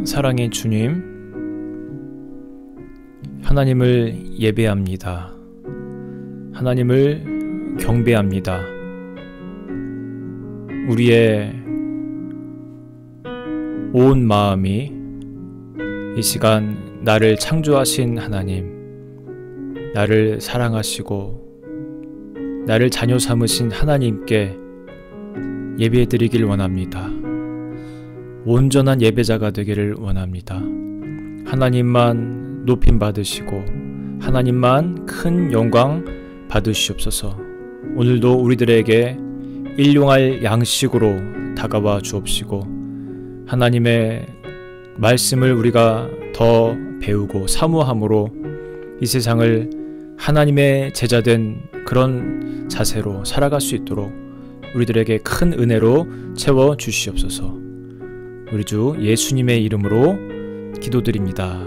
사랑의 주님, 하나님을 예배합니다. 하나님을 경배합니다. 우리의 온 마음이 이 시간 나를 창조하신 하나님, 나를 사랑하시고 나를 자녀 삼으신 하나님께 예배드리길 원합니다. 온전한 예배자가 되기를 원합니다. 하나님만 높임 받으시고 하나님만 큰 영광 받으시옵소서. 오늘도 우리들에게 일용할 양식으로 다가와 주옵시고 하나님의 말씀을 우리가 더 배우고 사모함으로 이 세상을 하나님의 제자된 그런 자세로 살아갈 수 있도록 우리들에게 큰 은혜로 채워 주시옵소서. 우리 주 예수님의 이름으로 기도드립니다.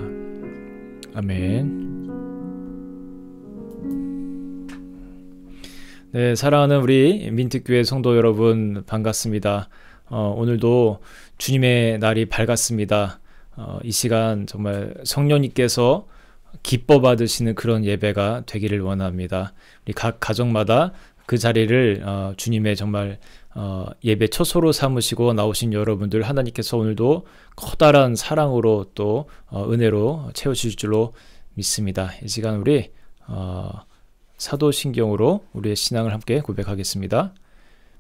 아멘. 네, 사랑하는 우리 민특교회 성도 여러분 반갑습니다. 오늘도 주님의 날이 밝았습니다. 이 시간 정말 성령님께서 기뻐 받으시는 그런 예배가 되기를 원합니다. 우리 각 가정마다 그 자리를 주님의 정말 예배 처소로 삼으시고 나오신 여러분들, 하나님께서 오늘도 커다란 사랑으로 또 은혜로 채우실 줄로 믿습니다. 이 시간 우리 사도신경으로 우리의 신앙을 함께 고백하겠습니다.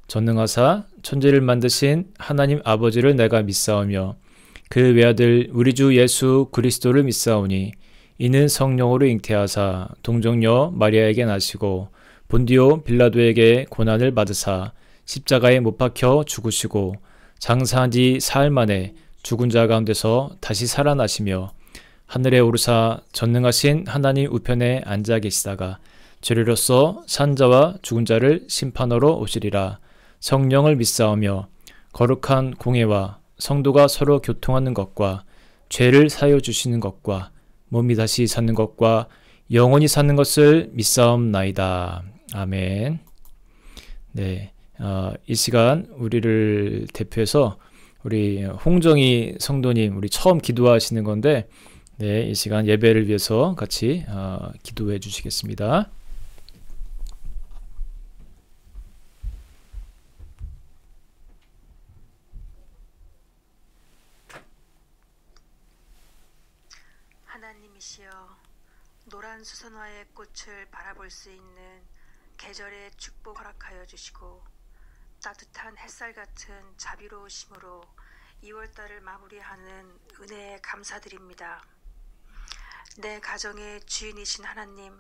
전능하사 천지를 만드신 하나님 아버지를 내가 믿사오며 그 외아들 우리 주 예수 그리스도를 믿사오니 이는 성령으로 잉태하사 동정녀 마리아에게 나시고 본디오 빌라도에게 고난을 받으사 십자가에 못 박혀 죽으시고 장사한 지 사흘 만에 죽은 자 가운데서 다시 살아나시며 하늘에 오르사 전능하신 하나님 우편에 앉아 계시다가 죄로서 산 자와 죽은 자를 심판하러 오시리라. 성령을 믿사오며 거룩한 공회와 성도가 서로 교통하는 것과 죄를 사여 주시는 것과 몸이 다시 사는 것과 영원히 사는 것을 믿사옵나이다. 아멘. 네, 이 시간 우리를 대표해서 우리 홍정희 성도님, 우리 처음 기도하시는 건데, 네, 이 시간 예배를 위해서 같이 기도해 주시겠습니다. 하나님이시여, 노란 수선화의 꽃을 바라볼 수 있는 계절의 축복 허락하여 주시고 따뜻한 햇살 같은 자비로우심으로 2월달을 마무리하는 은혜에 감사드립니다. 내 가정의 주인이신 하나님,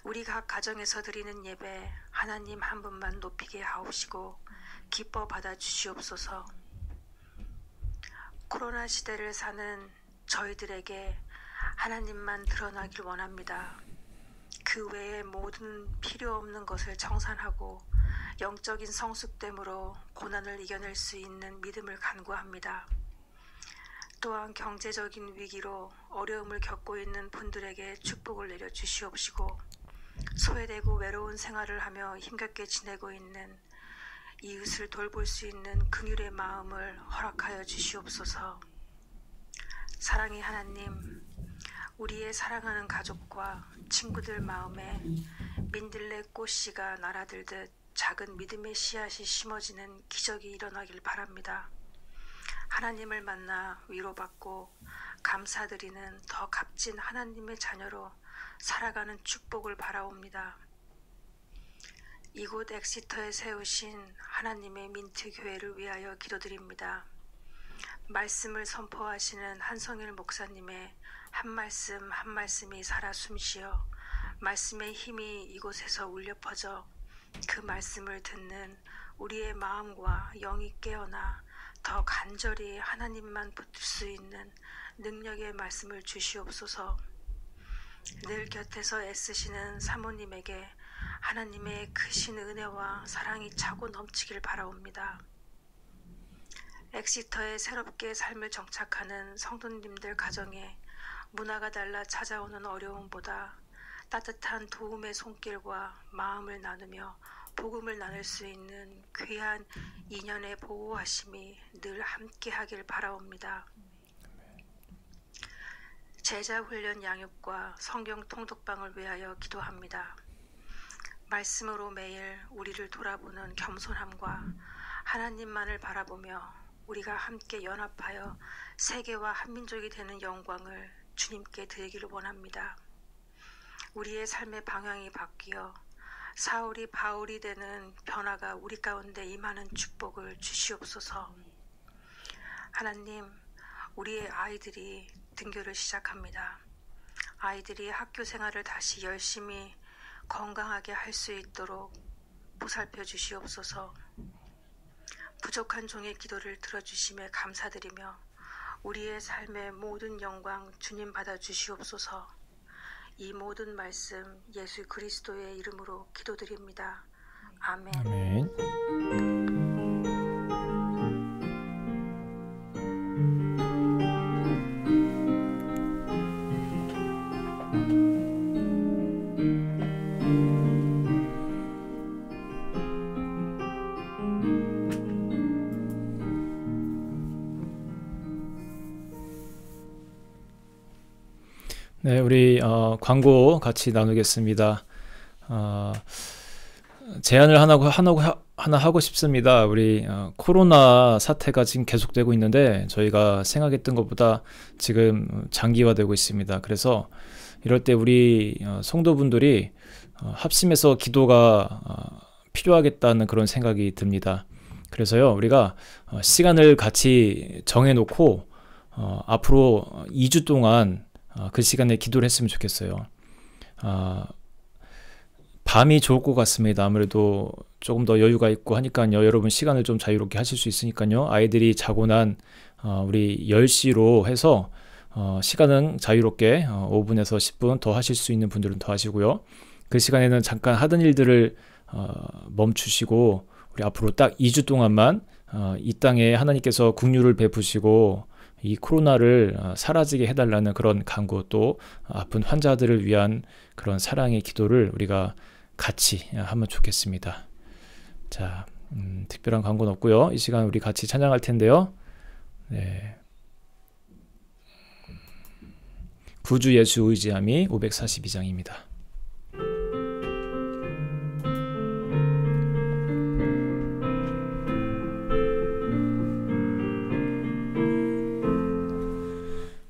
우리 각 가정에서 드리는 예배 하나님 한 분만 높이게 하옵시고 기뻐 받아 주시옵소서. 코로나 시대를 사는 저희들에게 하나님만 드러나길 원합니다. 그 외에 모든 필요 없는 것을 청산하고 영적인 성숙됨으로 고난을 이겨낼 수 있는 믿음을 간구합니다. 또한 경제적인 위기로 어려움을 겪고 있는 분들에게 축복을 내려 주시옵시고 소외되고 외로운 생활을 하며 힘겹게 지내고 있는 이웃을 돌볼 수 있는 긍휼의 마음을 허락하여 주시옵소서. 사랑의 하나님, 우리의 사랑하는 가족과 친구들 마음에 민들레 꽃씨가 날아들듯 작은 믿음의 씨앗이 심어지는 기적이 일어나길 바랍니다. 하나님을 만나 위로받고 감사드리는 더 값진 하나님의 자녀로 살아가는 축복을 바라옵니다. 이곳 엑시터에 세우신 하나님의 민트교회를 위하여 기도드립니다. 말씀을 선포하시는 한성일 목사님의 한 말씀 한 말씀이 살아 숨쉬어 말씀의 힘이 이곳에서 울려 퍼져 그 말씀을 듣는 우리의 마음과 영이 깨어나 더 간절히 하나님만 붙들 수 있는 능력의 말씀을 주시옵소서. 늘 곁에서 애쓰시는 사모님에게 하나님의 크신 은혜와 사랑이 차고 넘치길 바라옵니다. 엑시터에 새롭게 삶을 정착하는 성도님들 가정에 문화가 달라 찾아오는 어려움보다 따뜻한 도움의 손길과 마음을 나누며 복음을 나눌 수 있는 귀한 인연의 보호하심이 늘 함께하길 바라옵니다. 제자 훈련 양육과 성경 통독방을 위하여 기도합니다. 말씀으로 매일 우리를 돌아보는 겸손함과 하나님만을 바라보며 우리가 함께 연합하여 세계와 한민족이 되는 영광을 주님께 드리기를 원합니다. 우리의 삶의 방향이 바뀌어 사울이 바울이 되는 변화가 우리 가운데 임하는 축복을 주시옵소서. 하나님, 우리의 아이들이 등교를 시작합니다. 아이들이 학교 생활을 다시 열심히 건강하게 할 수 있도록 보살펴 주시옵소서. 부족한 종의 기도를 들어주심에 감사드리며 우리의 삶의 모든 영광 주님 받아 주시옵소서. 이 모든 말씀 예수 그리스도의 이름으로 기도드립니다. 아멘. 아멘. 네, 우리 광고 같이 나누겠습니다. 제안을 하나 하고 싶습니다. 우리 코로나 사태가 지금 계속되고 있는데 저희가 생각했던 것보다 지금 장기화되고 있습니다. 그래서 이럴 때 우리 성도분들이 합심해서 기도가 필요하겠다는 그런 생각이 듭니다. 그래서요, 우리가 시간을 같이 정해놓고 앞으로 2주 동안 그 시간에 기도를 했으면 좋겠어요. 밤이 좋을 것 같습니다. 아무래도 조금 더 여유가 있고 하니까요. 여러분 시간을 좀 자유롭게 하실 수 있으니까요. 아이들이 자고 난 우리 10시로 해서 시간은 자유롭게 5분에서 10분 더 하실 수 있는 분들은 더 하시고요. 그 시간에는 잠깐 하던 일들을 멈추시고 우리 앞으로 딱 2주 동안만 이 땅에 하나님께서 긍휼을 베푸시고 이 코로나를 사라지게 해달라는 그런 간구, 또 아픈 환자들을 위한 그런 사랑의 기도를 우리가 같이 하면 좋겠습니다. 자, 특별한 광고는 없고요. 이 시간 우리 같이 찬양할 텐데요. 네. 구주 예수 의지함이 542장입니다.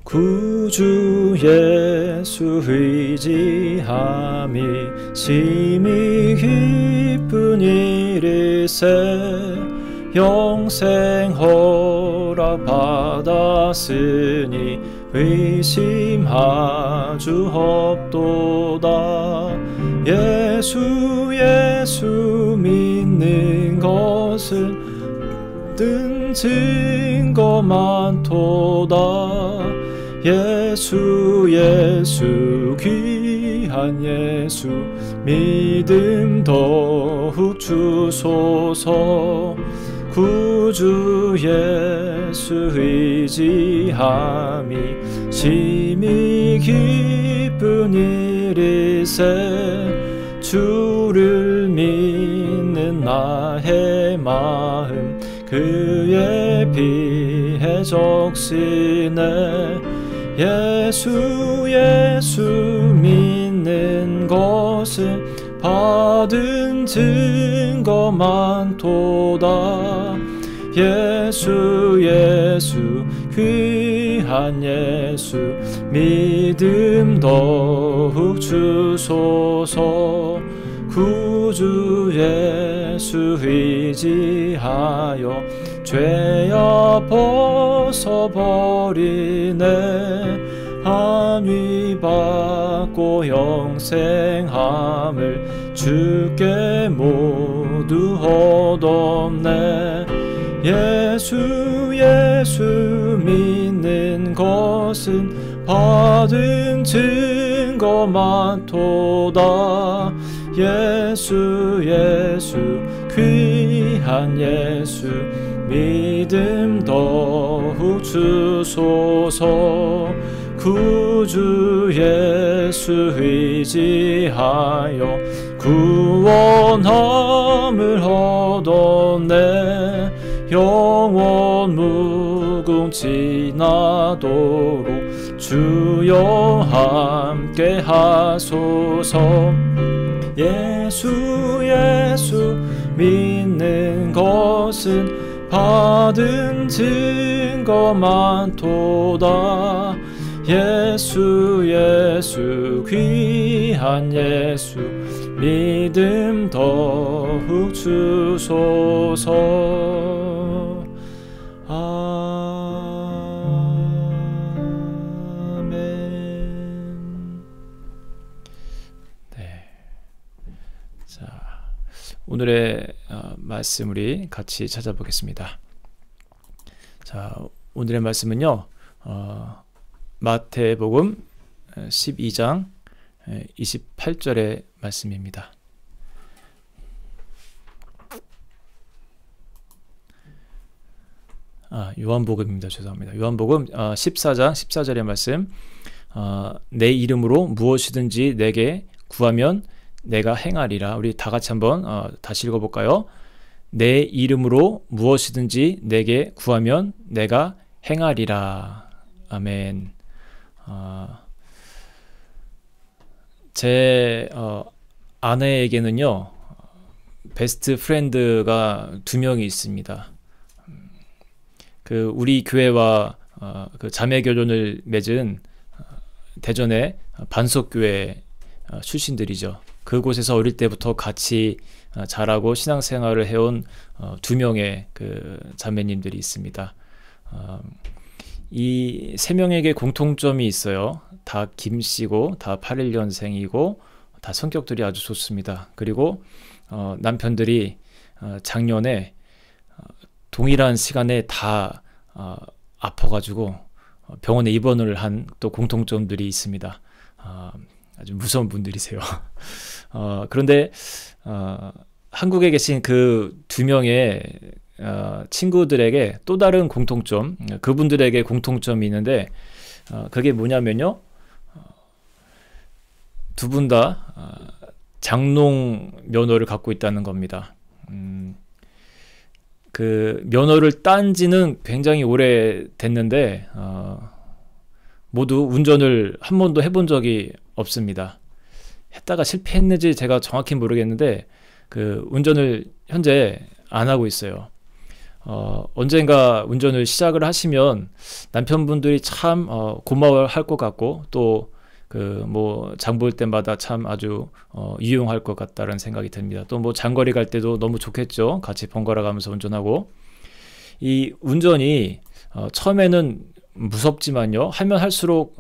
구주 예수 의지함이 심히 기쁜 일일세 영생 허락 받았으니 의심하주 없도다. 예수 믿는 것은 든 증거 많도다. 예수 귀한 예수 믿음 더욱 주소서. 구주 예수 의지함이 심히 기쁜 일일세 주를 믿는 나의 마음 그에 비해 적시네. 예수 믿는 것은 받은 증거 많도다. 예수 귀한 예수 믿음 더욱 주소서. 구주 예수 의지하여 죄야 벗어버리네. 안위 받고 영생함을 주께 모두 얻었네. 예수 믿는 것은 받은 증거 많도다. 예수 귀한 예수 믿음 더욱 주소서. 구주 예수 의지하여 구원함을 얻었네. 영원 무궁 지나도록 주여 함께 하소서. 예수 예수 믿는 것은 받은 증거만 도다. 예수 예수 귀한 예수 믿음 더욱 주소서. 아멘. 네. 자, 오늘의 말씀 우리 같이 찾아보겠습니다. 자, 오늘의 말씀은요, 마태복음 12장 28절의 말씀입니다. 요한복음입니다. 죄송합니다. 요한복음 14장 14절의 말씀. 내 이름으로 무엇이든지 내게 구하면 내가 행하리라. 우리 다 같이 한번 다시 읽어볼까요? 내 이름으로 무엇이든지 내게 구하면 내가 행하리라. 아멘. 제 아내에게는요, 베스트 프렌드가 2명이 있습니다. 그 우리 교회와 그 자매 교련을 맺은 대전의 반석교회 출신들이죠. 그곳에서 어릴 때부터 같이 자라고 신앙생활을 해온 2명의 그 자매님들이 있습니다. 이 3명에게 공통점이 있어요. 다 김씨고 다 81년생이고 다 성격들이 아주 좋습니다. 그리고 남편들이 작년에 동일한 시간에 다 아파가지고 병원에 입원을 한 또 공통점들이 있습니다. 아주 무서운 분들이세요. 그런데 한국에 계신 그 2명의 친구들에게 또 다른 공통점, 그분들에게 공통점이 있는데 그게 뭐냐면요, 두 분 다 장롱 면허를 갖고 있다는 겁니다. 그 면허를 딴 지는 굉장히 오래 됐는데 모두 운전을 한 번도 해본 적이 없습니다. 했다가 실패했는지 제가 정확히 모르겠는데 그 운전을 현재 안 하고 있어요. 언젠가 운전을 시작을 하시면 남편분들이 참 고마워할 것 같고 또 그 뭐 장 볼 때마다 참 아주 유용할 것 같다는 생각이 듭니다. 또 뭐 장거리 갈 때도 너무 좋겠죠. 같이 번갈아 가면서 운전하고. 이 운전이 처음에는 무섭지만요, 하면 할수록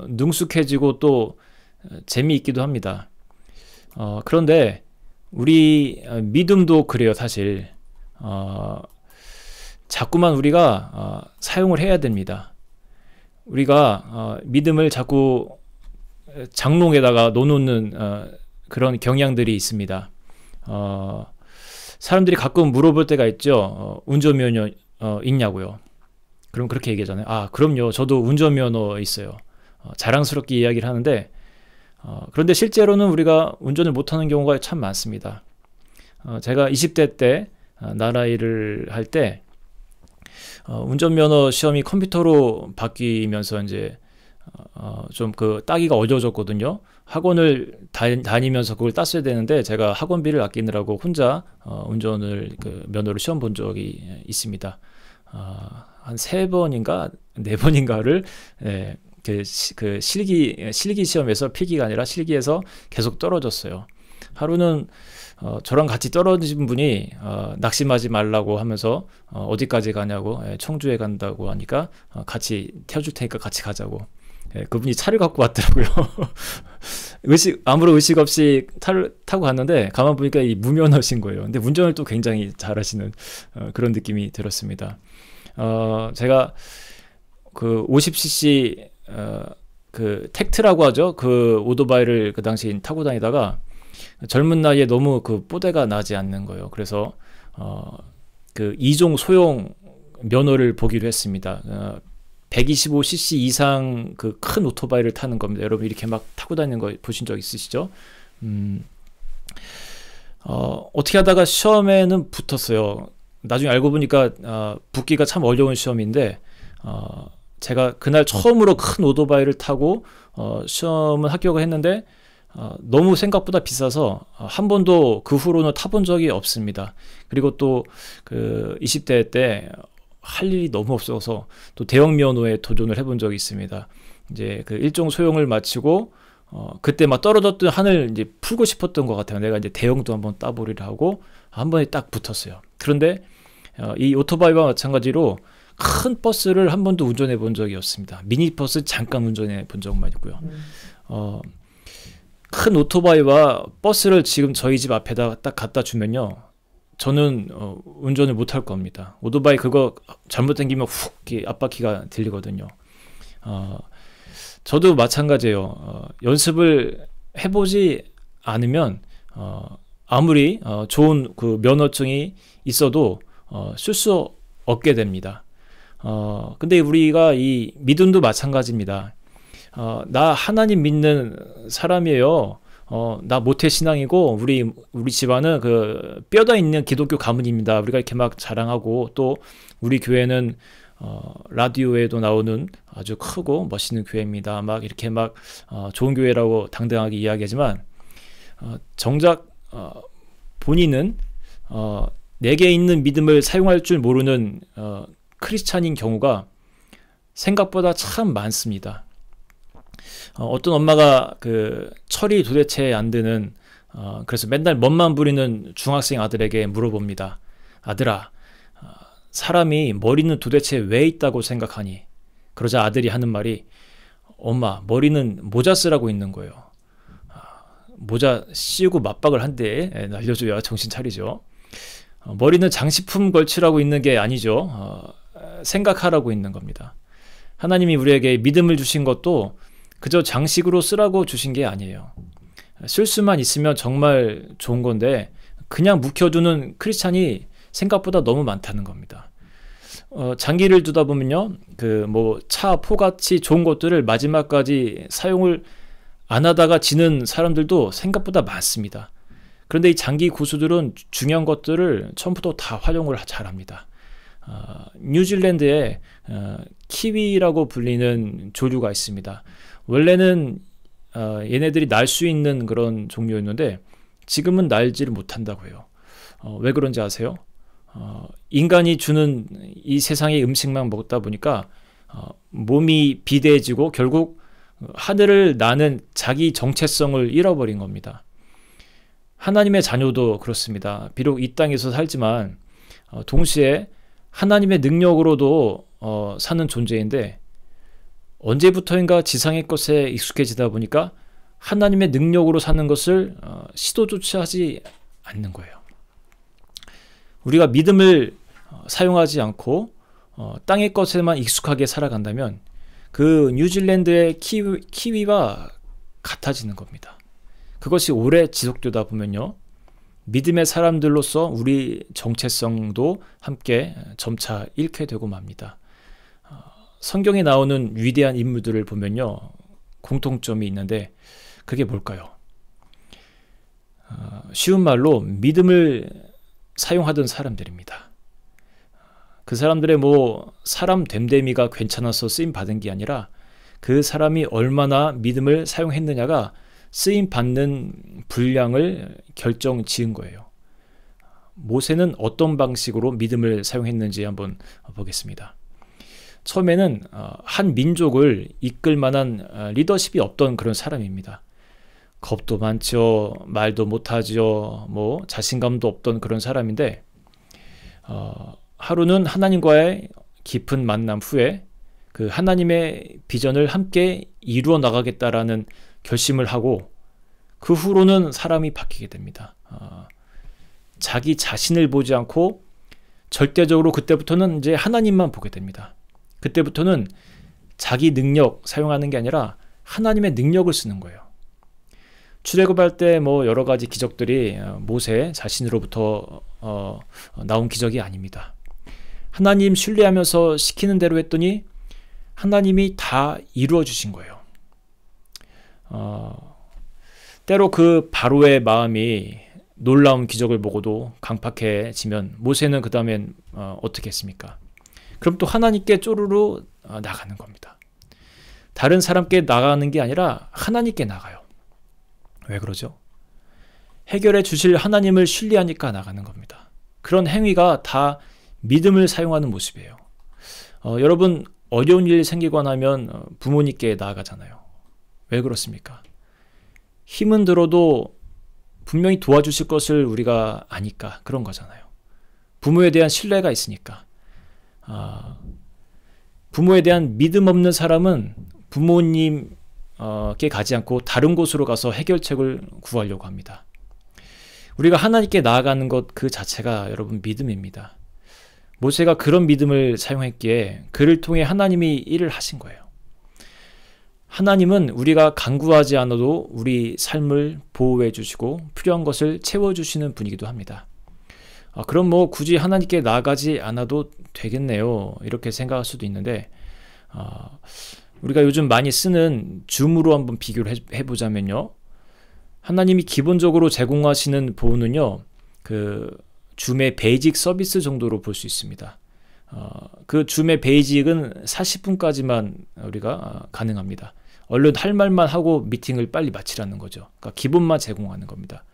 능숙해지고 또 재미있기도 합니다. 그런데 우리 믿음도 그래요. 사실 자꾸만 우리가 사용을 해야 됩니다. 우리가 믿음을 자꾸 장롱에다가 넣어놓는 그런 경향들이 있습니다. 사람들이 가끔 물어볼 때가 있죠. 운전면허 있냐고요. 그럼 그렇게 얘기하잖아요. 그럼요. 저도 운전면허 있어요. 자랑스럽게 이야기를 하는데 그런데 실제로는 우리가 운전을 못하는 경우가 참 많습니다. 제가 20대 때 나라일을 할 때 운전면허 시험이 컴퓨터로 바뀌면서 이제 좀 그 따기가 어려워졌거든요. 학원을 다니면서 그걸 땄어야 되는데 제가 학원비를 아끼느라고 혼자 운전을 그 면허를 시험 본 적이 있습니다. 한 3번인가 4번인가를 그 실기 시험에서 필기가 아니라 실기에서 계속 떨어졌어요. 하루는 저랑 같이 떨어진 분이 낙심하지 말라고 하면서 어디까지 가냐고, 청주에 간다고 하니까 같이 태워줄 테니까 같이 가자고. 그분이 차를 갖고 왔더라고요. 아무런 의식 없이 차를 타고 갔는데 가만 보니까 이 무면허신 거예요. 근데 운전을 또 굉장히 잘하시는 그런 느낌이 들었습니다. 제가 그 50cc 그 텍트라고 하죠. 그 오토바이를 그 당시 타고 다니다가 젊은 나이에 너무 그 뽀대가 나지 않는 거예요. 그래서 그 2종 소형 면허를 보기로 했습니다. 125cc 이상 그 큰 오토바이를 타는 겁니다. 여러분 이렇게 막 타고 다니는 거 보신 적 있으시죠? 어떻게 하다가 시험에는 붙었어요. 나중에 알고 보니까 붙기가 참 어려운 시험인데 제가 그날 처음으로 큰 오토바이를 타고 시험을 합격을 했는데 너무 생각보다 비싸서 한 번도 그 후로는 타본 적이 없습니다. 그리고 또 그 20대 때 할 일이 너무 없어서 또 대형 면허에 도전을 해본 적이 있습니다. 이제 그 일종 소형을 마치고 그때 막 떨어졌던 하늘 이제 풀고 싶었던 것 같아요. 내가 이제 대형도 한번 따보리라 하고 한 번에 딱 붙었어요. 그런데 이 오토바이와 마찬가지로 큰 버스를 한 번도 운전해 본 적이 없습니다. 미니버스 잠깐 운전해 본 적만 있고요. 큰 오토바이와 버스를 지금 저희 집 앞에다 딱 갖다 주면요, 저는 운전을 못 할 겁니다. 오토바이 그거 잘못 당기면 훅 앞바퀴가 들리거든요. 저도 마찬가지예요. 연습을 해보지 않으면 아무리 좋은 그 면허증이 있어도 쓸 수 없게 됩니다. 근데 우리가 이 믿음도 마찬가지입니다. 나 하나님 믿는 사람이에요. 나 모태신앙이고 우리 집안은 그 뼈다 있는 기독교 가문입니다. 우리가 이렇게 막 자랑하고, 또 우리 교회는 라디오에도 나오는 아주 크고 멋있는 교회입니다. 막 이렇게 막 좋은 교회라고 당당하게 이야기하지만 정작 본인은 내게 있는 믿음을 사용할 줄 모르는 크리스찬인 경우가 생각보다 참 많습니다. 어떤 엄마가 그 철이 도대체 안 드는 그래서 맨날 멋만 부리는 중학생 아들에게 물어봅니다. 아들아, 사람이 머리는 도대체 왜 있다고 생각하니? 그러자 아들이 하는 말이, 엄마, 머리는 모자 쓰라고 있는 거예요. 모자 씌우고 맞박을 한 대 날려줘야 정신 차리죠. 머리는 장식품 걸치라고 있는 게 아니죠. 생각하라고 있는 겁니다. 하나님이 우리에게 믿음을 주신 것도 그저 장식으로 쓰라고 주신 게 아니에요. 쓸 수만 있으면 정말 좋은 건데 그냥 묵혀두는 크리스찬이 생각보다 너무 많다는 겁니다. 장기를 두다 보면요, 그 뭐 차, 포같이 좋은 것들을 마지막까지 사용을 안 하다가 지는 사람들도 생각보다 많습니다. 그런데 이 장기 고수들은 중요한 것들을 처음부터 다 활용을 잘합니다. 뉴질랜드에 키위라고 불리는 조류가 있습니다. 원래는 얘네들이 날 수 있는 그런 종류였는데 지금은 날지를 못한다고 해요. 왜 그런지 아세요? 인간이 주는 이 세상의 음식만 먹다 보니까 몸이 비대해지고 결국 하늘을 나는 자기 정체성을 잃어버린 겁니다. 하나님의 자녀도 그렇습니다. 비록 이 땅에서 살지만 동시에 하나님의 능력으로도 사는 존재인데 언제부터인가 지상의 것에 익숙해지다 보니까 하나님의 능력으로 사는 것을 시도조차 하지 않는 거예요. 우리가 믿음을 사용하지 않고 땅의 것에만 익숙하게 살아간다면 그 뉴질랜드의 키위와 같아지는 겁니다. 그것이 오래 지속되다 보면요, 믿음의 사람들로서 우리 정체성도 함께 점차 잃게 되고 맙니다. 성경에 나오는 위대한 인물들을 보면요, 공통점이 있는데 그게 뭘까요? 쉬운 말로 믿음을 사용하던 사람들입니다. 그 사람들의 뭐 사람 됨됨이가 괜찮아서 쓰임 받은 게 아니라 그 사람이 얼마나 믿음을 사용했느냐가 쓰임 받는 분량을 결정 지은 거예요. 모세는 어떤 방식으로 믿음을 사용했는지 한번 보겠습니다. 처음에는 한 민족을 이끌 만한 리더십이 없던 그런 사람입니다. 겁도 많죠, 말도 못하죠, 뭐 자신감도 없던 그런 사람인데 하루는 하나님과의 깊은 만남 후에 그 하나님의 비전을 함께 이루어 나가겠다라는 결심을 하고 그 후로는 사람이 바뀌게 됩니다. 자기 자신을 보지 않고 절대적으로 그때부터는 이제 하나님만 보게 됩니다. 그때부터는 자기 능력 사용하는 게 아니라 하나님의 능력을 쓰는 거예요. 출애굽할 때 뭐 여러 가지 기적들이 모세 자신으로부터 나온 기적이 아닙니다. 하나님 신뢰하면서 시키는 대로 했더니 하나님이 다 이루어 주신 거예요. 때로 그 바로의 마음이 놀라운 기적을 보고도 강팍해지면 모세는 그 다음엔 어떻게 했습니까? 그럼 또 하나님께 쪼르르 나가는 겁니다. 다른 사람께 나가는 게 아니라 하나님께 나가요. 왜 그러죠? 해결해 주실 하나님을 신뢰하니까 나가는 겁니다. 그런 행위가 다 믿음을 사용하는 모습이에요. 여러분 어려운 일 생기거나 하면 부모님께 나아가잖아요. 왜 그렇습니까? 힘은 들어도 분명히 도와주실 것을 우리가 아니까 그런 거잖아요. 부모에 대한 신뢰가 있으니까. 부모에 대한 믿음 없는 사람은 부모님께 가지 않고 다른 곳으로 가서 해결책을 구하려고 합니다. 우리가 하나님께 나아가는 것 그 자체가 여러분 믿음입니다. 모세가 그런 믿음을 사용했기에 그를 통해 하나님이 일을 하신 거예요. 하나님은 우리가 간구하지 않아도 우리 삶을 보호해 주시고 필요한 것을 채워주시는 분이기도 합니다. 그럼 굳이 하나님께 나아가지 않아도 되겠네요. 이렇게 생각할 수도 있는데 우리가 요즘 많이 쓰는 줌으로 한번 비교를 해보자면요. 하나님이 기본적으로 제공하시는 보호는요. 그 줌의 베이직 서비스 정도로 볼 수 있습니다. 그 줌의 베이직은 40분까지만 우리가 가능합니다. 얼른 할 말만 하고 미팅을 빨리 마치라는 거죠. 그러니까 기본만 제공하는 겁니다.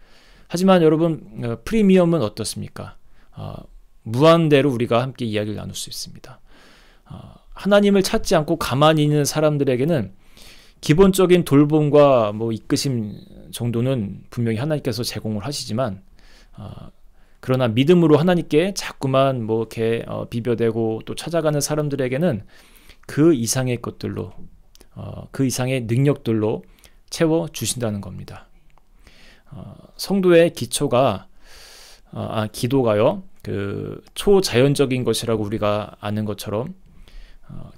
하지만 여러분 프리미엄은 어떻습니까? 무한대로 우리가 함께 이야기를 나눌 수 있습니다. 하나님을 찾지 않고 가만히 있는 사람들에게는 기본적인 돌봄과 이끄심 정도는 분명히 하나님께서 제공을 하시지만 그러나 믿음으로 하나님께 자꾸만 이렇게 비벼대고 또 찾아가는 사람들에게는 그 이상의 것들로 그 이상의 능력들로 채워 주신다는 겁니다. 성도의 기초가 기도가요. 그 초자연적인 것이라고 우리가 아는 것처럼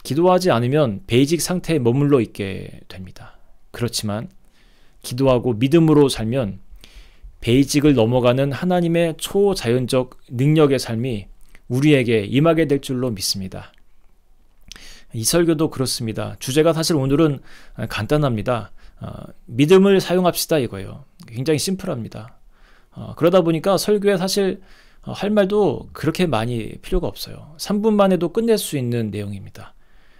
기도하지 않으면 베이직 상태에 머물러 있게 됩니다. 그렇지만 기도하고 믿음으로 살면 베이직을 넘어가는 하나님의 초자연적 능력의 삶이 우리에게 임하게 될 줄로 믿습니다. 이 설교도 그렇습니다. 주제가 사실 오늘은 간단합니다. 믿음을 사용합시다 이거예요. 굉장히 심플합니다. 그러다 보니까 설교에 사실 할 말도 그렇게 많이 필요가 없어요. 3분만 해도 끝낼 수 있는 내용입니다.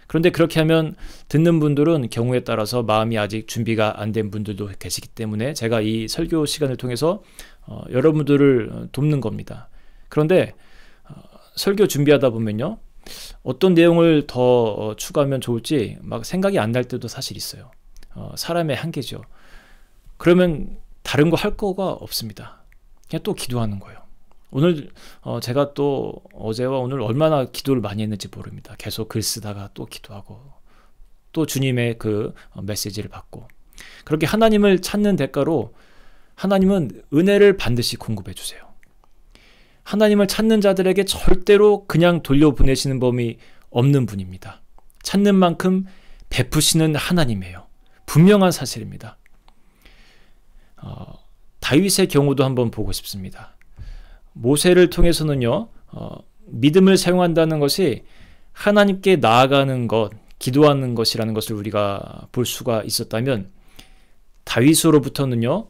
그런데 그렇게 하면 듣는 분들은 경우에 따라서 마음이 아직 준비가 안 된 분들도 계시기 때문에 제가 이 설교 시간을 통해서 여러분들을 돕는 겁니다. 그런데 설교 준비하다 보면요. 어떤 내용을 더 추가하면 좋을지 막 생각이 안 날 때도 사실 있어요. 사람의 한계죠. 그러면 다른 거 할 거가 없습니다. 그냥 또 기도하는 거예요. 오늘 제가 또 어제와 오늘 얼마나 기도를 많이 했는지 모릅니다. 계속 글 쓰다가 또 기도하고 또 주님의 그 메시지를 받고 그렇게 하나님을 찾는 대가로 하나님은 은혜를 반드시 공급해 주세요. 하나님을 찾는 자들에게 절대로 그냥 돌려보내시는 법이 없는 분입니다. 찾는 만큼 베푸시는 하나님이에요. 분명한 사실입니다. 다윗의 경우도 한번 보고 싶습니다. 모세를 통해서는요, 믿음을 사용한다는 것이 하나님께 나아가는 것, 기도하는 것이라는 것을 우리가 볼 수가 있었다면 다윗으로부터는요,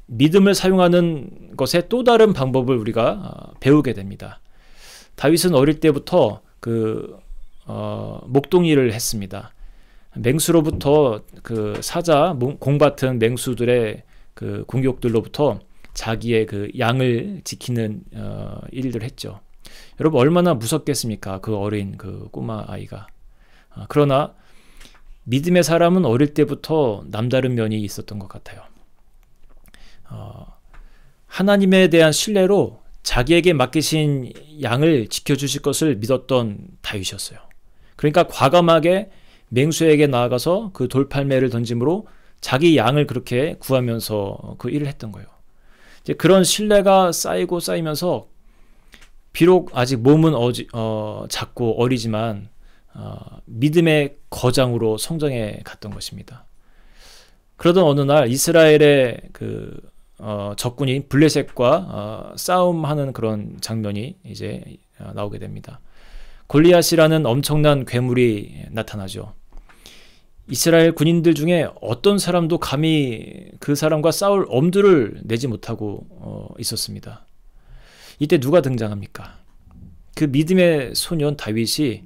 믿음을 사용하는 것의 또 다른 방법을 우리가 배우게 됩니다. 다윗은 어릴 때부터 목동일을 했습니다. 맹수로부터 그 사자, 공같은 맹수들의 그 공격들로부터 자기의 그 양을 지키는 일들을 했죠. 여러분 얼마나 무섭겠습니까? 그 어린 그 꼬마 아이가. 그러나 믿음의 사람은 어릴 때부터 남다른 면이 있었던 것 같아요. 하나님에 대한 신뢰로 자기에게 맡기신 양을 지켜주실 것을 믿었던 다윗이었어요. 그러니까 과감하게 맹수에게 나아가서 그 돌팔매를 던짐으로 자기 양을 그렇게 구하면서 그 일을 했던 거예요. 이제 그런 신뢰가 쌓이고 쌓이면서 비록 아직 몸은 작고 어리지만 믿음의 거장으로 성장해 갔던 것입니다. 그러던 어느 날 이스라엘의 적군인 블레셋과 싸움하는 그런 장면이 이제 나오게 됩니다. 골리앗이라는 엄청난 괴물이 나타나죠. 이스라엘 군인들 중에 어떤 사람도 감히 그 사람과 싸울 엄두를 내지 못하고 있었습니다. 이때 누가 등장합니까? 그 믿음의 소년 다윗이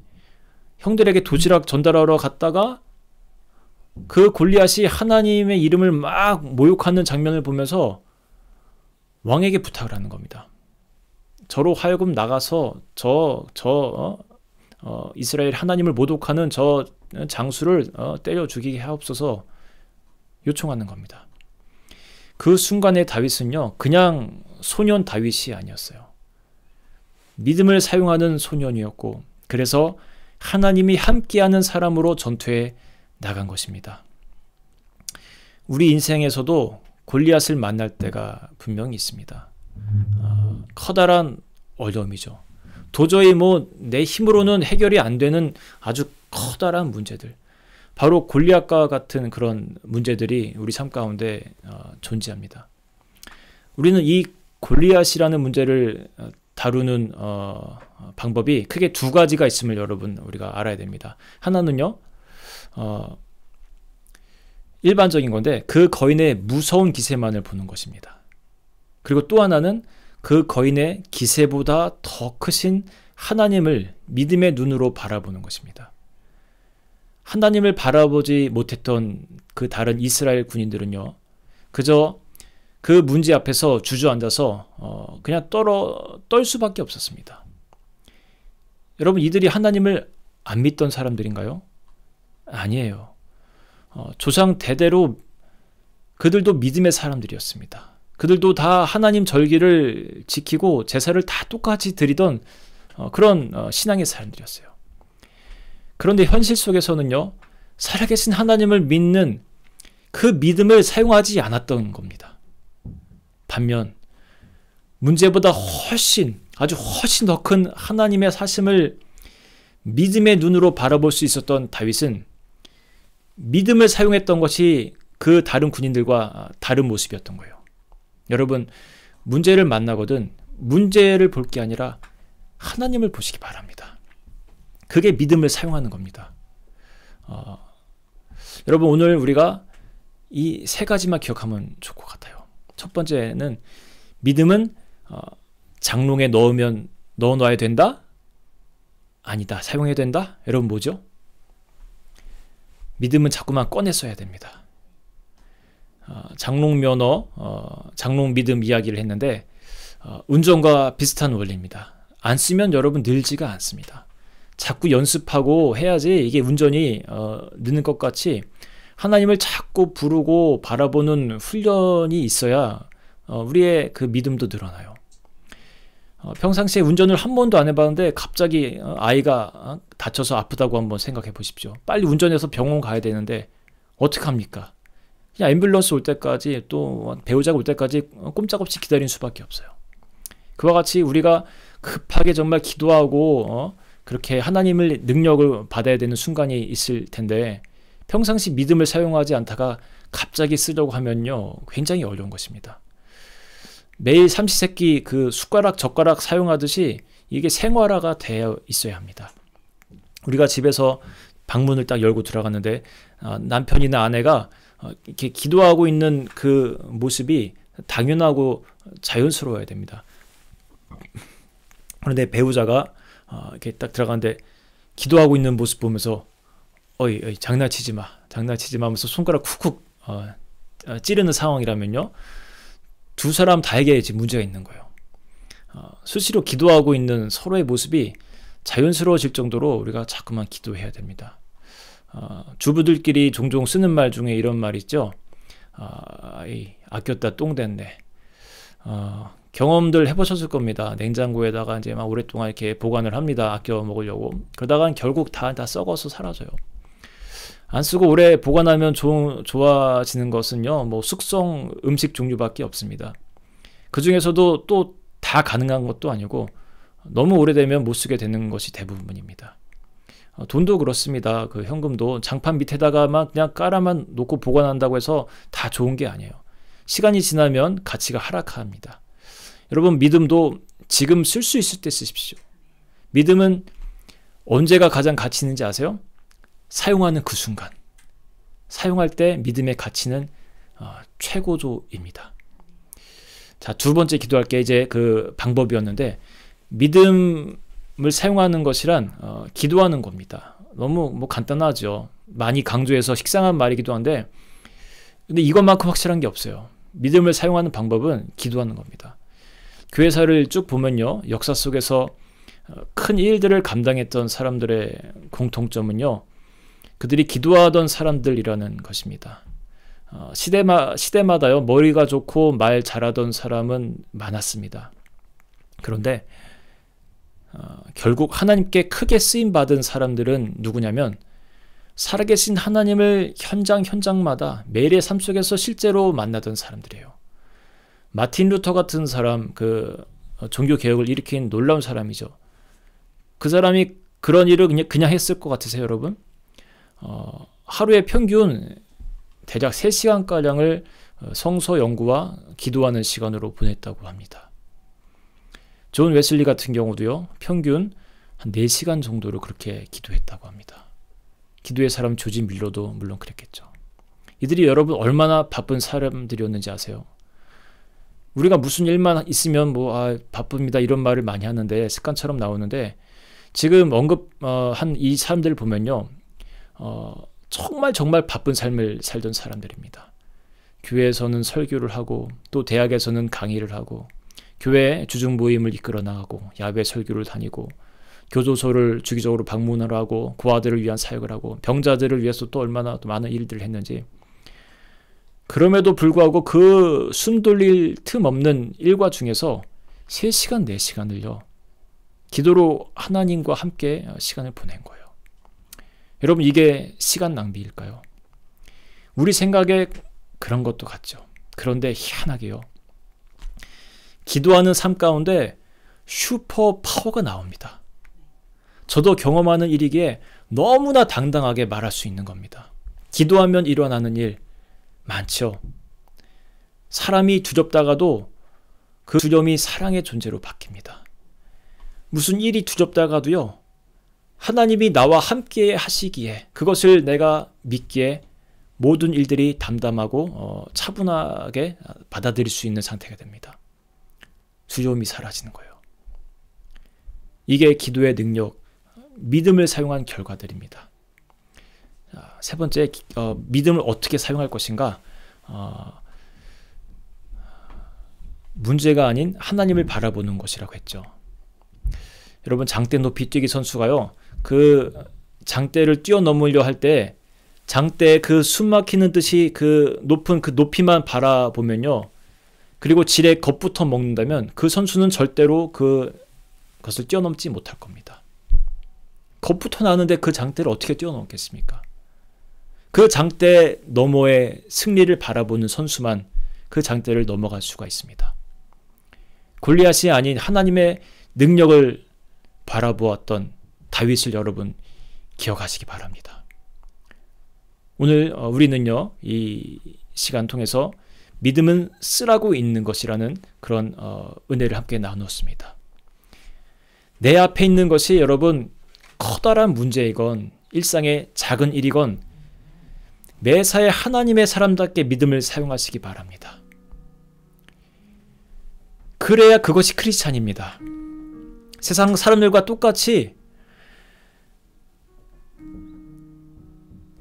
형들에게 도시락 전달하러 갔다가 그 골리앗이 하나님의 이름을 막 모욕하는 장면을 보면서 왕에게 부탁을 하는 겁니다. 저로 하여금 나가서 이스라엘 하나님을 모독하는 저 장수를 때려 죽이게 하옵소서 요청하는 겁니다. 그 순간에 다윗은요, 그냥 소년 다윗이 아니었어요. 믿음을 사용하는 소년이었고, 그래서 하나님이 함께하는 사람으로 전투에 나간 것입니다. 우리 인생에서도 골리앗을 만날 때가 분명히 있습니다. 커다란 어려움이죠. 도저히 내 힘으로는 해결이 안 되는 아주 커다란 문제들. 바로 골리앗과 같은 그런 문제들이 우리 삶 가운데 존재합니다. 우리는 이 골리앗이라는 문제를 다루는 방법이 크게 두 가지가 있음을 여러분 우리가 알아야 됩니다. 하나는요, 일반적인 건데 그 거인의 무서운 기세만을 보는 것입니다. 그리고 또 하나는 그 거인의 기세보다 더 크신 하나님을 믿음의 눈으로 바라보는 것입니다. 하나님을 바라보지 못했던 그 다른 이스라엘 군인들은요, 그저 그 문제 앞에서 주저앉아서 그냥 떨 수밖에 없었습니다. 여러분, 이들이 하나님을 안 믿던 사람들인가요? 아니에요. 조상 대대로 그들도 믿음의 사람들이었습니다. 그들도 다 하나님 절기를 지키고 제사를 다 똑같이 드리던 그런 신앙의 사람들이었어요. 그런데 현실 속에서는요, 살아계신 하나님을 믿는 그 믿음을 사용하지 않았던 겁니다. 반면 문제보다 아주 훨씬 더 큰 하나님의 사심을 믿음의 눈으로 바라볼 수 있었던 다윗은 믿음을 사용했던 것이 그 다른 군인들과 다른 모습이었던 거예요. 여러분, 문제를 만나거든 문제를 볼 게 아니라 하나님을 보시기 바랍니다. 그게 믿음을 사용하는 겁니다. 여러분, 오늘 우리가 이 세 가지만 기억하면 좋을 것 같아요. 첫 번째는 믿음은 장롱에 넣어놔야 된다? 아니다. 사용해야 된다? 여러분, 뭐죠? 믿음은 자꾸만 꺼내 써야 됩니다. 장롱 면허, 장롱 믿음 이야기를 했는데 운전과 비슷한 원리입니다. 안 쓰면 여러분 늘지가 않습니다. 자꾸 연습하고 해야지 이게 운전이 느는 것 같이 하나님을 자꾸 부르고 바라보는 훈련이 있어야 우리의 그 믿음도 늘어나요. 평상시에 운전을 한 번도 안 해봤는데 갑자기 아이가 다쳐서 아프다고 한번 생각해 보십시오. 빨리 운전해서 병원 가야 되는데 어떡합니까? 그냥 앰뷸런스 올 때까지 또 배우자가 올 때까지 꼼짝없이 기다리는 수밖에 없어요. 그와 같이 우리가 급하게 정말 기도하고 그렇게 하나님의 능력을 받아야 되는 순간이 있을 텐데 평상시 믿음을 사용하지 않다가 갑자기 쓰려고 하면요, 굉장히 어려운 것입니다. 매일 삼시세끼 그 숟가락 젓가락 사용하듯이 이게 생활화가 되어 있어야 합니다. 우리가 집에서 방문을 딱 열고 들어갔는데 남편이나 아내가 이렇게 기도하고 있는 그 모습이 당연하고 자연스러워야 됩니다. 그런데 배우자가 이렇게 딱 들어가는데 기도하고 있는 모습 보면서 어이 장난치지 마 하면서 손가락 쿡쿡 찌르는 상황이라면요, 두 사람 다에게 이제 문제가 있는 거예요. 수시로 기도하고 있는 서로의 모습이 자연스러워질 정도로 우리가 자꾸만 기도해야 됩니다. 주부들끼리 종종 쓰는 말 중에 이런 말 있죠. 아꼈다 똥 됐네. 경험들 해보셨을 겁니다. 냉장고에다가 이제 막 오랫동안 이렇게 보관을 합니다. 아껴 먹으려고. 그러다가 결국 다 썩어서 사라져요. 안 쓰고 오래 보관하면 좋아지는 것은요, 숙성 음식 종류밖에 없습니다. 그 중에서도 또 다 가능한 것도 아니고 너무 오래되면 못 쓰게 되는 것이 대부분입니다. 돈도 그렇습니다. 그 현금도 장판 밑에다가만 그냥 깔아만 놓고 보관한다고 해서 다 좋은 게 아니에요. 시간이 지나면 가치가 하락합니다. 여러분, 믿음도 지금 쓸 수 있을 때 쓰십시오. 믿음은 언제가 가장 가치 있는지 아세요? 사용하는 그 순간. 사용할 때 믿음의 가치는 최고조입니다. 자, 두 번째 기도할 게 이제 그 방법이었는데, 믿음을 사용하는 것이란 기도하는 겁니다. 너무 뭐 간단하죠. 많이 강조해서 식상한 말이기도 한데, 근데 이것만큼 확실한 게 없어요. 믿음을 사용하는 방법은 기도하는 겁니다. 교회사를 쭉 보면요, 역사 속에서 큰 일들을 감당했던 사람들의 공통점은요, 그들이 기도하던 사람들이라는 것입니다. 시대마다요, 머리가 좋고 말 잘하던 사람은 많았습니다. 그런데 결국 하나님께 크게 쓰임받은 사람들은 누구냐면, 살아계신 하나님을 현장마다 매일의 삶 속에서 실제로 만나던 사람들이에요. 마틴 루터 같은 사람, 그 종교 개혁을 일으킨 놀라운 사람이죠. 그 사람이 그런 일을 그냥 했을 것 같으세요, 여러분? 하루에 평균 대략 3시간가량을 성서 연구와 기도하는 시간으로 보냈다고 합니다. 존 웨슬리 같은 경우도요, 평균 한 4시간 정도를 그렇게 기도했다고 합니다. 기도의 사람 조지 밀러도 물론 그랬겠죠. 이들이 여러분 얼마나 바쁜 사람들이었는지 아세요? 우리가 무슨 일만 있으면 바쁩니다 이런 말을 많이 하는데, 습관처럼 나오는데, 지금 언급한 이 사람들을 보면요, 정말 바쁜 삶을 살던 사람들입니다. 교회에서는 설교를 하고, 또 대학에서는 강의를 하고, 교회 주중 모임을 이끌어 나가고, 야외 설교를 다니고, 교도소를 주기적으로 방문을 하고, 고아들을 위한 사역을 하고, 병자들을 위해서 또 얼마나 또 많은 일들을 했는지. 그럼에도 불구하고 그 숨 돌릴 틈 없는 일과 중에서 3시간, 4시간을요, 기도로 하나님과 함께 시간을 보낸 거예요. 여러분, 이게 시간 낭비일까요? 우리 생각에 그런 것도 같죠. 그런데 희한하게요, 기도하는 삶 가운데 슈퍼 파워가 나옵니다. 저도 경험하는 일이기에 너무나 당당하게 말할 수 있는 겁니다. 기도하면 일어나는 일 많죠. 사람이 두렵다가도 그 두려움이 사랑의 존재로 바뀝니다. 무슨 일이 두렵다가도요, 하나님이 나와 함께 하시기에, 그것을 내가 믿기에 모든 일들이 담담하고 차분하게 받아들일 수 있는 상태가 됩니다. 두려움이 사라지는 거예요. 이게 기도의 능력, 믿음을 사용한 결과들입니다. 세 번째, 믿음을 어떻게 사용할 것인가? 문제가 아닌 하나님을 바라보는 것이라고 했죠. 여러분, 장대 높이 뛰기 선수가요, 그 장대를 뛰어넘으려 할 때 장대에 그 숨 막히는 듯이 그 높은 그 높이만 바라보면요, 그리고 지레 겁부터 먹는다면 그 선수는 절대로 그것을 뛰어넘지 못할 겁니다. 겁부터 나는데 그 장대를 어떻게 뛰어넘겠습니까? 그 장대 너머의 승리를 바라보는 선수만 그 장대를 넘어갈 수가 있습니다. 골리앗이 아닌 하나님의 능력을 바라보았던 다윗을 여러분 기억하시기 바랍니다. 오늘 우리는요, 이 시간 통해서 믿음은 쓰라고 있는 것이라는 그런 은혜를 함께 나누었습니다. 내 앞에 있는 것이 여러분 커다란 문제이건 일상의 작은 일이건 매사에 하나님의 사람답게 믿음을 사용하시기 바랍니다. 그래야 그것이 크리스찬입니다. 세상 사람들과 똑같이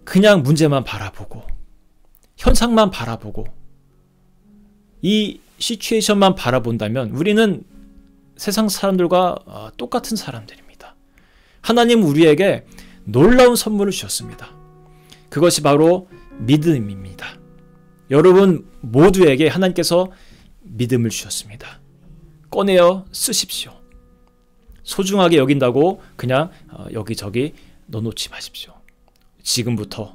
그냥 문제만 바라보고, 현상만 바라보고, 이 시츄에이션만 바라본다면 우리는 세상 사람들과 똑같은 사람들입니다. 하나님은 우리에게 놀라운 선물을 주셨습니다. 그것이 바로 믿음입니다. 여러분 모두에게 하나님께서 믿음을 주셨습니다. 꺼내어 쓰십시오. 소중하게 여긴다고 그냥 여기저기 넣어놓지 마십시오. 지금부터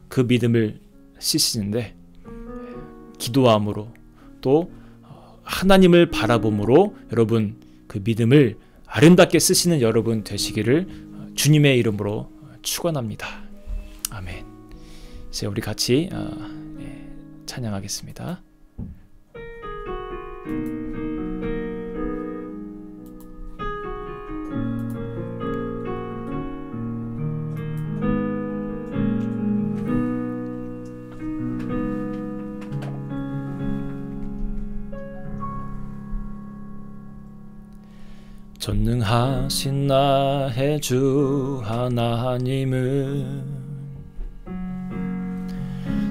그 믿음을 쓰시는데 기도함으로 또 하나님을 바라봄으로 여러분 그 믿음을 아름답게 쓰시는 여러분 되시기를 주님의 이름으로 축원합니다. 아멘. 이제 우리 같이 찬양하겠습니다. 전능하신 나의 주 하나님은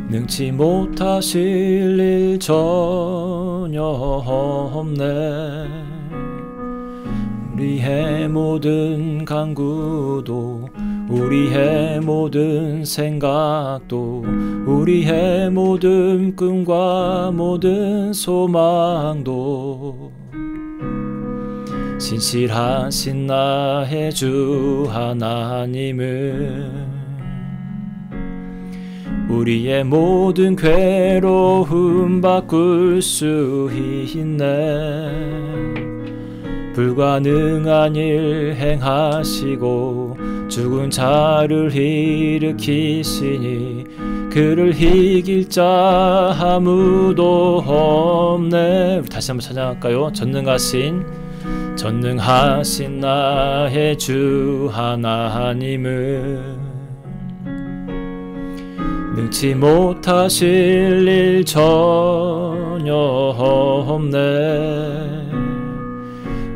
능치 못하실 일 전혀 없네. 우리의 모든 간구도, 우리의 모든 생각도, 우리의 모든 꿈과 모든 소망도 신실하신 나의 주 하나님은 우리의 모든 괴로움 바꿀 수 있네. 불가능한 일 행하시고 죽은 자를 일으키시니 그를 이길 자 아무도 없네. 우리 다시 한번 찬양할까요? 전능하신 나의 주 하나님은 능치 못하실 일 전혀 없네.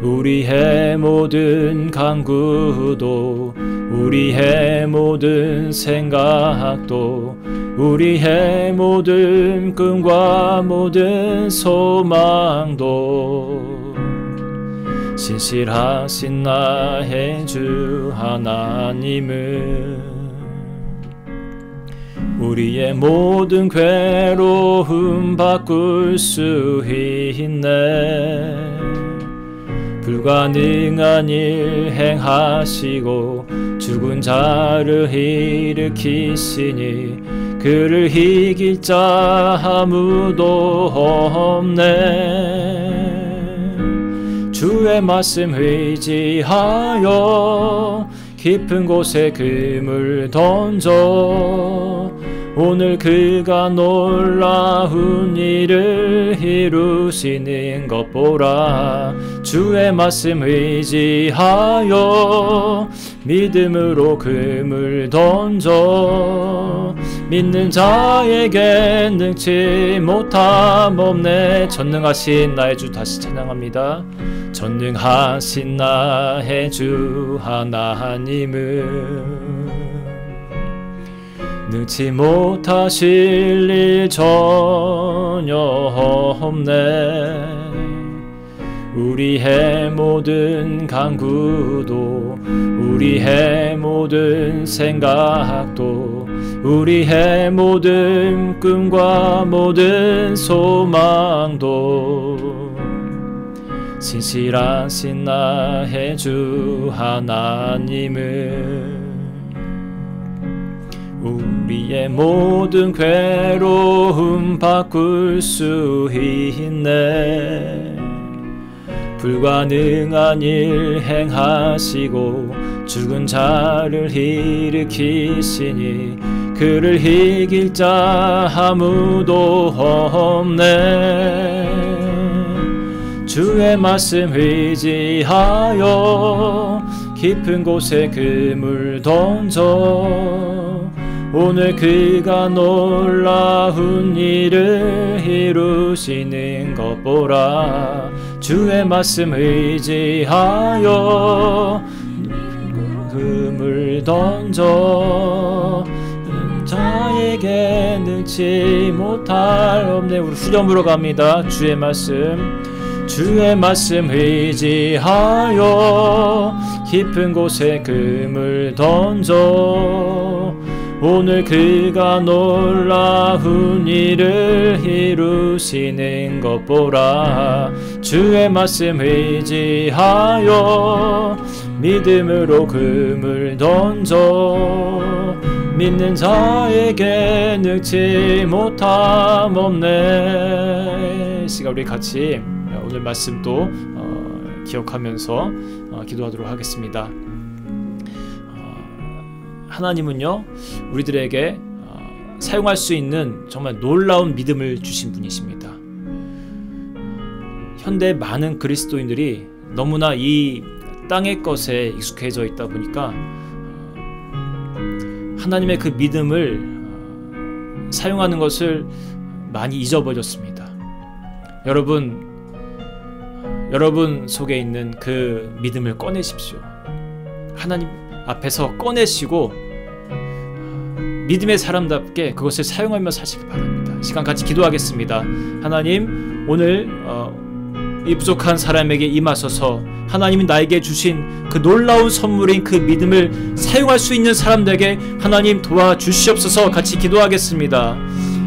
우리의 모든 간구도, 우리의 모든 생각도, 우리의 모든 꿈과 모든 소망도 신실하신 나의 주 하나님은 우리의 모든 괴로움 바꿀 수 있네. 불가능한 일 행하시고 죽은 자를 일으키시니 그를 이길 자 아무도 없네. 주의 말씀 의지하여 깊은 곳에 금을 던져 오늘 그가 놀라운 일을 이루시는 것 보라. 주의 말씀 의지하여 믿음으로 금을 던져 믿는 자에게 능치 못함 없네. 전능하신 나의 주, 다시 찬양합니다. 전능하신 나의 주 하나님은 능치 못하실 일 전혀 없네. 우리의 모든 간구도, 우리의 모든 생각도, 우리의 모든 꿈과 모든 소망도 신실하신 나의 주 하나님은 우리의 모든 괴로움 바꿀 수 있네. 불가능한 일 행하시고 죽은 자를 일으키시니 그를 이길 자 아무도 없네. 주의 말씀 의지하여 깊은 곳에 금을 던져 오늘 그가 놀라운 일을 이루시는 것 보라. 주의 말씀 의지하여 금을 던져 자에게 능치 못할 없네. 우리 후렴으로 갑니다. 주의 말씀 의지하여 깊은 곳에 금을 던져 오늘 그가 놀라운 일을 이루시는 것 보라. 주의 말씀 의지하여 믿음으로 금을 던져 믿는 자에게 능치 못함 없네. 시간 우리 같이 오늘 말씀 또 기억하면서 기도하도록 하겠습니다. 하나님은요, 우리들에게 사용할 수 있는 정말 놀라운 믿음을 주신 분이십니다. 현대 많은 그리스도인들이 너무나 이 땅의 것에 익숙해져 있다 보니까 하나님의 그 믿음을 사용하는 것을 많이 잊어버렸습니다. 여러분, 여러분 속에 있는 그 믿음을 꺼내십시오. 하나님 앞에서 꺼내시고 믿음의 사람답게 그것을 사용하며 사시기 바랍니다. 시간 같이 기도하겠습니다. 하나님, 오늘 이 부족한 사람에게 임하소서. 하나님이 나에게 주신 그 놀라운 선물인 그 믿음을 사용할 수 있는 사람들에게 하나님 도와주시옵소서. 같이 기도하겠습니다.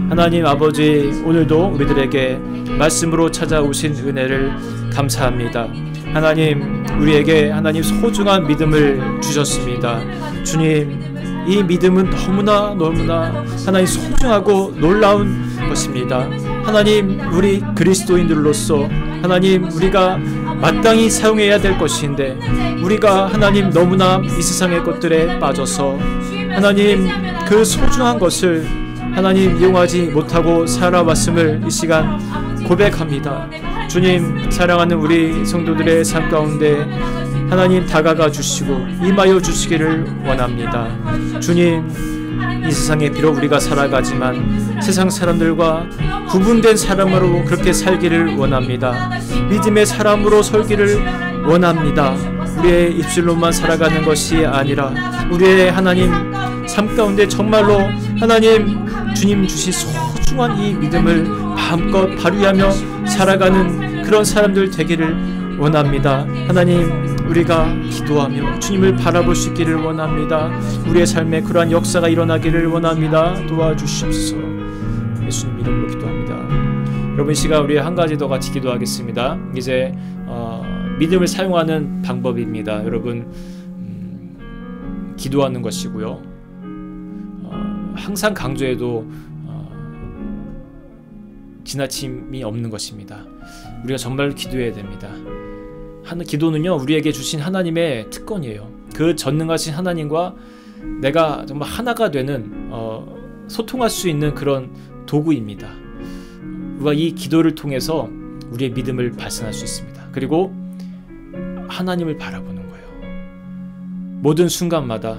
하나님 아버지, 오늘도 우리들에게 말씀으로 찾아오신 은혜를 감사합니다. 하나님, 우리에게 하나님 소중한 믿음을 주셨습니다. 주님, 이 믿음은 너무나 하나님 소중하고 놀라운 것입니다. 하나님, 우리 그리스도인들로서 하나님, 우리가 마땅히 사용해야 될 것인데 우리가 하나님 너무나 이 세상의 것들에 빠져서 하나님 그 소중한 것을 하나님 이용하지 못하고 살아왔음을 이 시간 고백합니다. 주님, 사랑하는 우리 성도들의 삶 가운데 하나님 다가가 주시고 임하여 주시기를 원합니다. 주님, 이 세상에 비록 우리가 살아가지만 세상 사람들과 구분된 사람으로 그렇게 살기를 원합니다. 믿음의 사람으로 살기를 원합니다. 우리의 입술로만 살아가는 것이 아니라 우리의 하나님 삶 가운데 정말로 하나님 주님 주신 소중한 이 믿음을 마음껏 발휘하며 살아가는 그런 사람들 되기를 원합니다. 하나님, 우리가 기도하며 주님을 바라볼 수 있기를 원합니다. 우리의 삶에 그러한 역사가 일어나기를 원합니다. 도와주시옵소서. 예수님 이름으로 기도합니다. 여러분, 이 시간 우리 한 가지 더 같이 기도하겠습니다. 이제 믿음을 사용하는 방법입니다. 여러분, 기도하는 것이고요. 항상 강조해도 지나침이 없는 것입니다. 우리가 정말 기도해야 됩니다. 기도는요, 우리에게 주신 하나님의 특권이에요. 그 전능하신 하나님과 내가 정말 하나가 되는 소통할 수 있는 그런 도구입니다. 우리가 이 기도를 통해서 우리의 믿음을 발산할 수 있습니다. 그리고 하나님을 바라보는 거예요. 모든 순간마다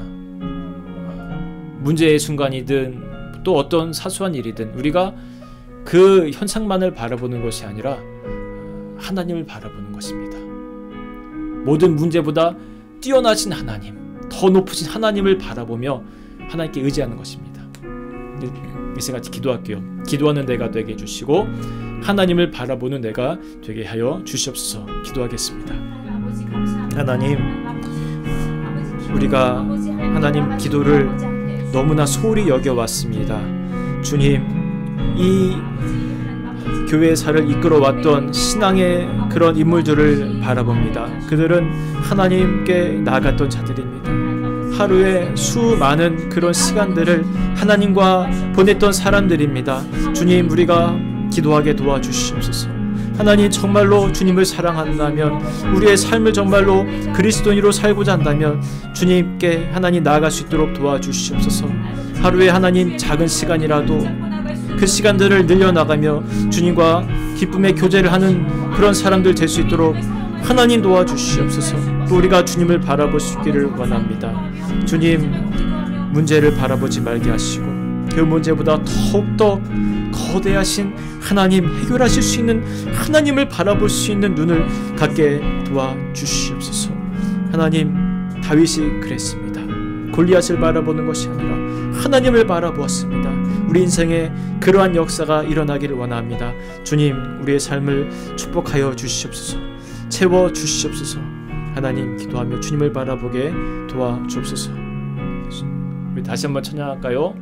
문제의 순간이든 또 어떤 사소한 일이든 우리가 그 현상만을 바라보는 것이 아니라 하나님을 바라보는 것입니다. 모든 문제보다 뛰어나신 하나님, 더 높으신 하나님을 바라보며 하나님께 의지하는 것입니다. 이 시간 같이 기도할게요. 기도하는 내가 되게 해주시고 하나님을 바라보는 내가 되게 하여 주시옵소서. 기도하겠습니다. 하나님, 우리가 하나님 기도를 너무나 소홀히 여겨왔습니다. 주님, 이 교회사를 이끌어왔던 신앙의 그런 인물들을 바라봅니다. 그들은 하나님께 나아갔던 자들입니다. 하루에 수많은 그런 시간들을 하나님과 보냈던 사람들입니다. 주님, 우리가 기도하게 도와주시옵소서. 하나님, 정말로 주님을 사랑한다면, 우리의 삶을 정말로 그리스도인으로 살고자 한다면 주님께 하나님 나아갈 수 있도록 도와주시옵소서. 하루에 하나님 작은 시간이라도 그 시간들을 늘려나가며 주님과 기쁨의 교제를 하는 그런 사람들 될 수 있도록 하나님 도와주시옵소서. 또 우리가 주님을 바라볼 수 있기를 원합니다. 주님, 문제를 바라보지 말게 하시고 그 문제보다 더욱더 거대하신 하나님, 해결하실 수 있는 하나님을 바라볼 수 있는 눈을 갖게 도와주시옵소서. 하나님, 다윗이 그랬습니다. 골리앗을 바라보는 것이 아니라 하나님을 바라보았습니다. 우리 인생에 그러한 역사가 일어나기를 원합니다. 주님, 우리의 삶을 축복하여 주시옵소서. 채워주시옵소서. 하나님, 기도하며 주님을 바라보게 도와주옵소서. 우리 다시 한번 찬양할까요?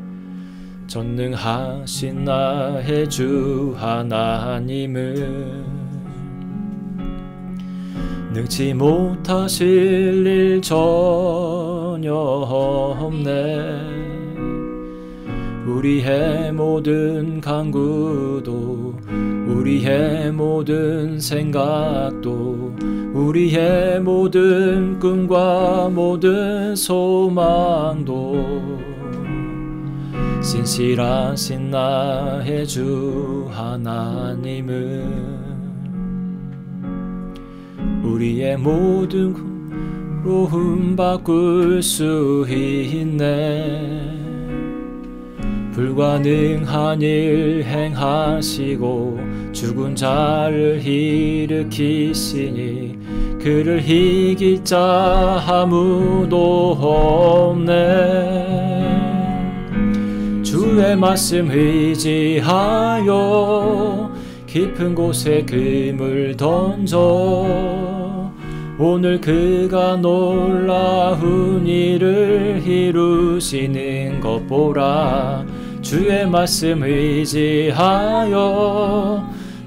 전능하신 나의 주 하나님은 능치 못하실 일 전혀 없네. 우리의 모든 간구도, 우리의 모든 생각도, 우리의 모든 꿈과 모든 소망도 신실하신 나의 주 하나님은 우리의 모든 꿈으로 바꿀 수 있네. 불가능한 일 행하시고 죽은 자를 일으키시니 그를 이길 자 아무도 없네. 주의 말씀 의지하여 깊은 곳에 금을 던져 오늘 그가 놀라운 일을 이루시는 것 보라. 주의 말씀 의지하여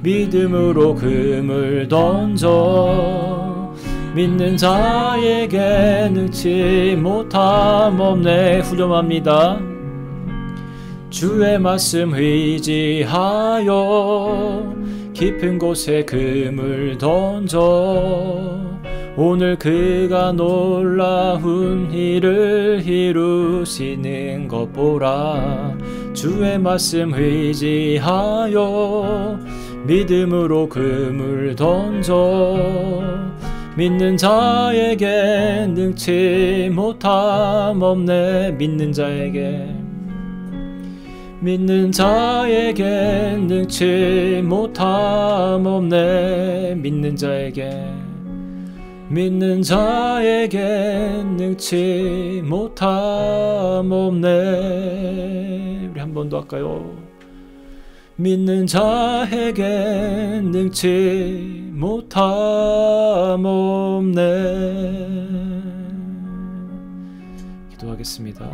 믿음으로 금을 던져 믿는 자에게 능치 못함 없네. 후렴합니다. 주의 말씀 의지하여 깊은 곳에 금을 던져 오늘 그가 놀라운 일을 이루시는 것 보라. 주의 말씀 의지하여 믿음으로 금을 던져 믿는 자에게 능치 못함 없네. 믿는 자에게 능치 못함 없네. 믿는 자에게 능치 못함 없네. 우리 한 번 더 할까요? 믿는 자에게 능치 못함 없네. 기도하겠습니다.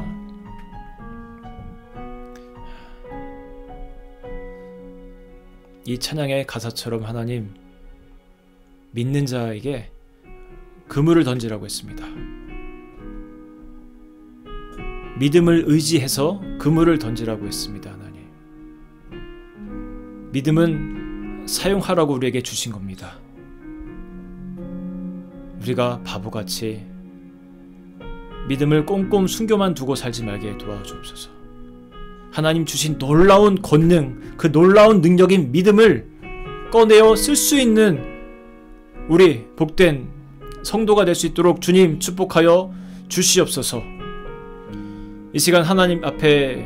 이 찬양의 가사처럼 하나님, 믿는 자에게 그물을 던지라고 했습니다. 믿음을 의지해서 그물을 던지라고 했습니다. 하나님, 믿음은 사용하라고 우리에게 주신 겁니다. 우리가 바보같이 믿음을 꽁꽁 숨겨만 두고 살지 말게 도와주옵소서. 하나님 주신 놀라운 권능, 그 놀라운 능력인 믿음을 꺼내어 쓸 수 있는 우리 복된 성도가 될 수 있도록 주님 축복하여 주시옵소서. 이 시간 하나님 앞에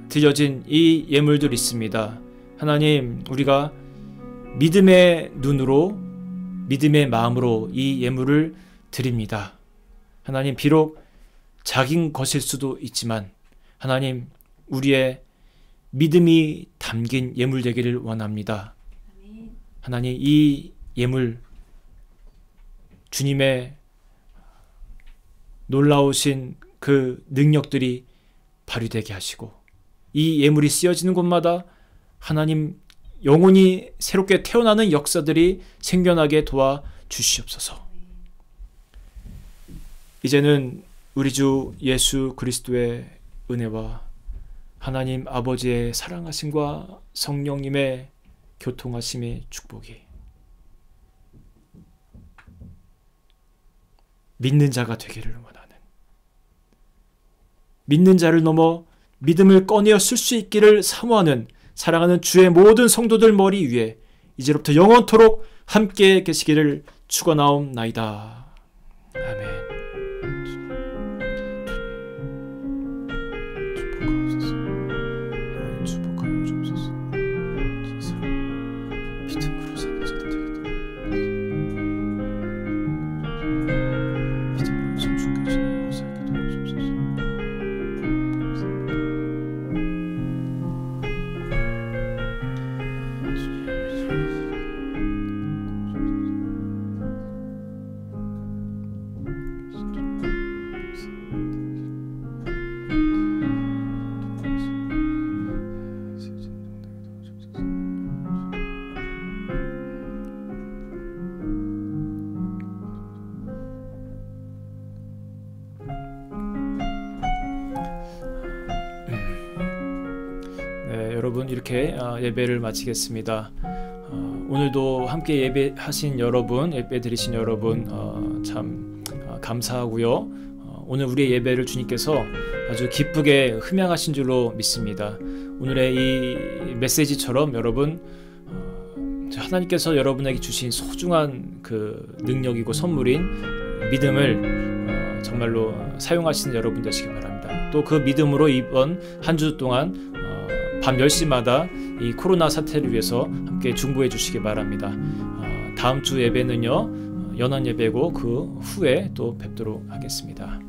드려진 이 예물들 있습니다. 하나님, 우리가 믿음의 눈으로, 믿음의 마음으로 이 예물을 드립니다. 하나님, 비록 작은 것일 수도 있지만 하나님, 우리의 믿음이 담긴 예물 되기를 원합니다. 하나님, 이 예물 주님의 놀라우신 그 능력들이 발휘되게 하시고 이 예물이 쓰여지는 곳마다 하나님 영혼이 새롭게 태어나는 역사들이 생겨나게 도와주시옵소서. 이제는 우리 주 예수 그리스도의 은혜와 하나님 아버지의 사랑하심과 성령님의 교통하심의 축복이 믿는 자가 되기를 원하는, 믿는 자를 넘어 믿음을 꺼내어 쓸 수 있기를 사모하는 사랑하는 주의 모든 성도들 머리 위에 이제로부터 영원토록 함께 계시기를 축원하옵나이다. 아멘. 여러분, 이렇게 예배를 마치겠습니다. 오늘도 함께 예배하신 여러분, 예배 드리신 여러분 참 감사하고요. 오늘 우리의 예배를 주님께서 아주 기쁘게 흠양하신 줄로 믿습니다. 오늘의 이 메시지처럼 여러분, 하나님께서 여러분에게 주신 소중한 그 능력이고 선물인 믿음을 정말로 사용하시는 여러분 되시기 바랍니다. 또 그 믿음으로 이번 한 주 동안 밤 10시마다 이 코로나 사태를 위해서 함께 중보해 주시기 바랍니다. 다음 주 예배는요 연안 예배고 그 후에 또 뵙도록 하겠습니다.